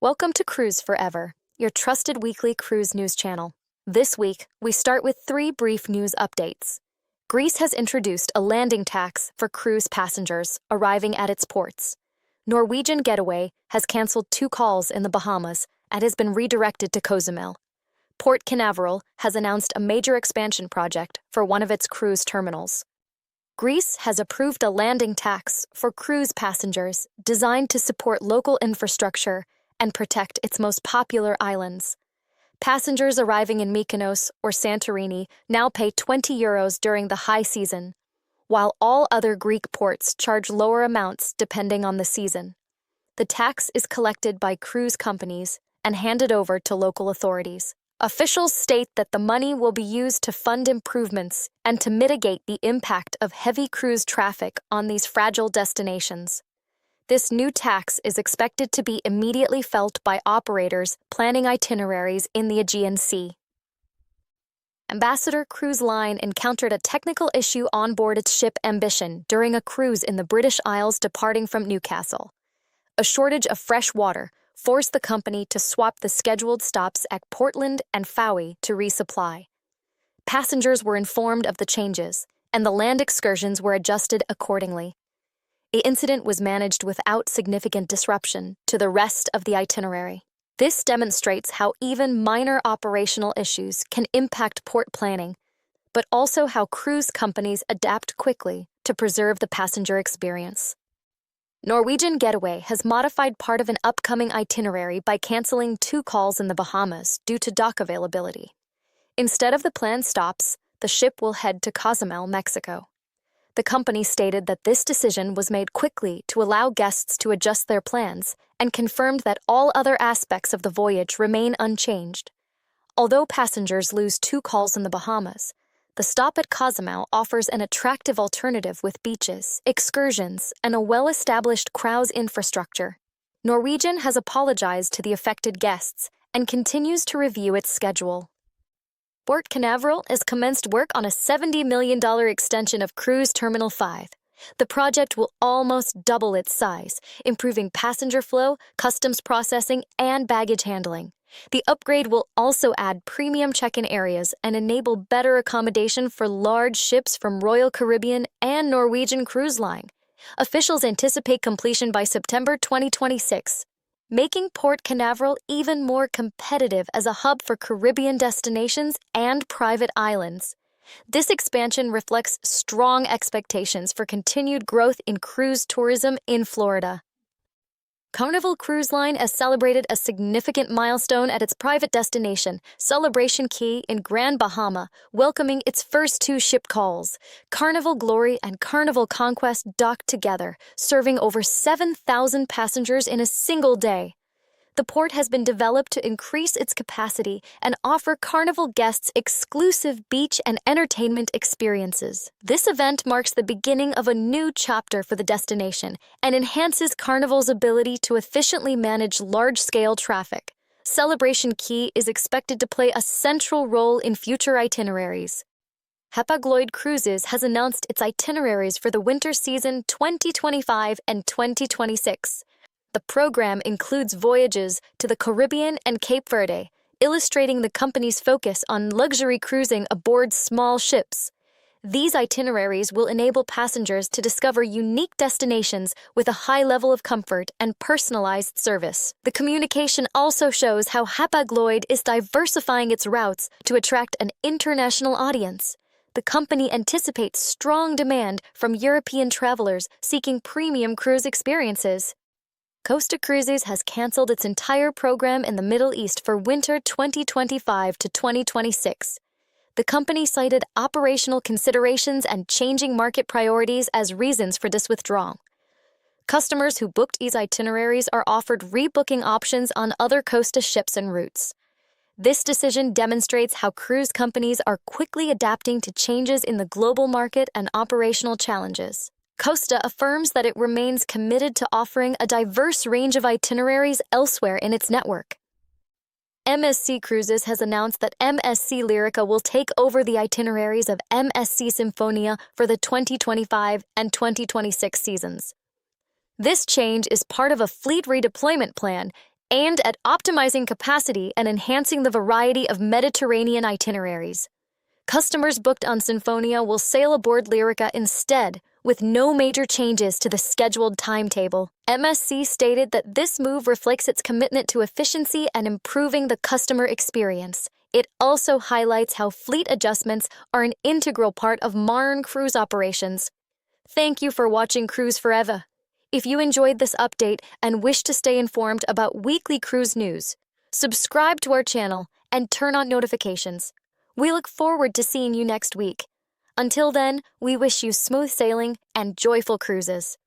Welcome to Cruise4Ever, your trusted weekly cruise news channel. This week, we start with 3 brief news updates. Greece has introduced a landing tax for cruise passengers arriving at its ports. Norwegian Getaway has canceled 2 calls in the Bahamas and has been redirected to Cozumel. Port Canaveral has announced a major expansion project for one of its cruise terminals. Greece has approved a landing tax for cruise passengers designed to support local infrastructure and protect its most popular islands. Passengers arriving in Mykonos or Santorini now pay €20 during the high season, while all other Greek ports charge lower amounts depending on the season. The tax is collected by cruise companies and handed over to local authorities. Officials state that the money will be used to fund improvements and to mitigate the impact of heavy cruise traffic on these fragile destinations. This new tax is expected to be immediately felt by operators planning itineraries in the Aegean Sea. Ambassador Cruise Line encountered a technical issue on board its ship Ambition during a cruise in the British Isles departing from Newcastle. A shortage of fresh water forced the company to swap the scheduled stops at Portland and Fowey to resupply. Passengers were informed of the changes, and the land excursions were adjusted accordingly. The incident was managed without significant disruption to the rest of the itinerary. This demonstrates how even minor operational issues can impact port planning, but also how cruise companies adapt quickly to preserve the passenger experience. Norwegian Getaway has modified part of an upcoming itinerary by canceling 2 calls in the Bahamas due to dock availability. Instead of the planned stops, the ship will head to Cozumel, Mexico. The company stated that this decision was made quickly to allow guests to adjust their plans and confirmed that all other aspects of the voyage remain unchanged. Although passengers lose 2 calls in the Bahamas, the stop at Cozumel offers an attractive alternative with beaches, excursions, and a well-established cruise infrastructure. Norwegian has apologized to the affected guests and continues to review its schedule. Port Canaveral has commenced work on a $70 million extension of Cruise Terminal 5. The project will almost double its size, improving passenger flow, customs processing, and baggage handling. The upgrade will also add premium check-in areas and enable better accommodation for large ships from Royal Caribbean and Norwegian Cruise Line. Officials anticipate completion by September 2026. Making Port Canaveral even more competitive as a hub for Caribbean destinations and private islands. This expansion reflects strong expectations for continued growth in cruise tourism in Florida. Carnival Cruise Line has celebrated a significant milestone at its private destination, Celebration Key in Grand Bahama, welcoming its first 2 ship calls. Carnival Glory and Carnival Conquest docked together, serving over 7,000 passengers in a single day. The port has been developed to increase its capacity and offer Carnival guests exclusive beach and entertainment experiences. This event marks the beginning of a new chapter for the destination and enhances Carnival's ability to efficiently manage large-scale traffic. Celebration Key is expected to play a central role in future itineraries. Hapag-Lloyd Cruises has announced its itineraries for the winter season 2025 and 2026. The program includes voyages to the Caribbean and Cape Verde, illustrating the company's focus on luxury cruising aboard small ships. These itineraries will enable passengers to discover unique destinations with a high level of comfort and personalized service. The communication also shows how Hapag-Lloyd is diversifying its routes to attract an international audience. The company anticipates strong demand from European travelers seeking premium cruise experiences. Costa Cruises has canceled its entire program in the Middle East for winter 2025 to 2026. The company cited operational considerations and changing market priorities as reasons for this withdrawal. Customers who booked these itineraries are offered rebooking options on other Costa ships and routes. This decision demonstrates how cruise companies are quickly adapting to changes in the global market and operational challenges. Costa affirms that it remains committed to offering a diverse range of itineraries elsewhere in its network. MSC Cruises has announced that MSC Lyrica will take over the itineraries of MSC Symphonia for the 2025 and 2026 seasons. This change is part of a fleet redeployment plan aimed at optimizing capacity and enhancing the variety of Mediterranean itineraries. Customers booked on Sinfonia will sail aboard Lyrica instead, with no major changes to the scheduled timetable. MSC stated that this move reflects its commitment to efficiency and improving the customer experience. It also highlights how fleet adjustments are an integral part of modern cruise operations. Thank you for watching Cruise4Ever. If you enjoyed this update and wish to stay informed about weekly cruise news, subscribe to our channel and turn on notifications. We look forward to seeing you next week. Until then, we wish you smooth sailing and joyful cruises.